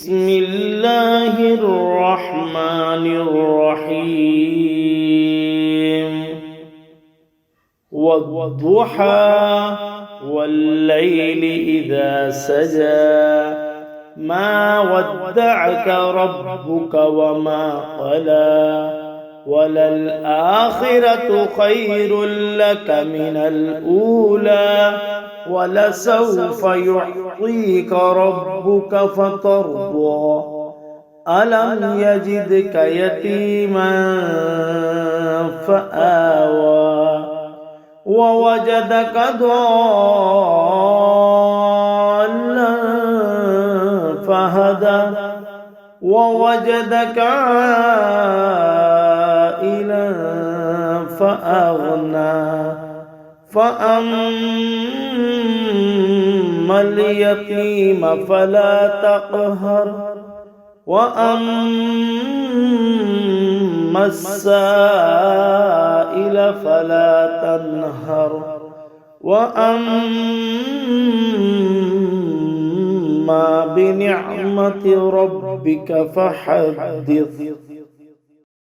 بسم الله الرحمن الرحيم والضحى والليل إذا سجى ما ودعك ربك وما قلى وللآخرة خير لك من الأولى ولسوف يعطيك ربك فترضى ألم يجدك يتيما فآوى ووجدك ضالا فهدى ووجدك عائلا فأغنى فأما اليتيم فلا تقهر وأما السائل فلا تنهر وأما بنعمة ربك فحدث.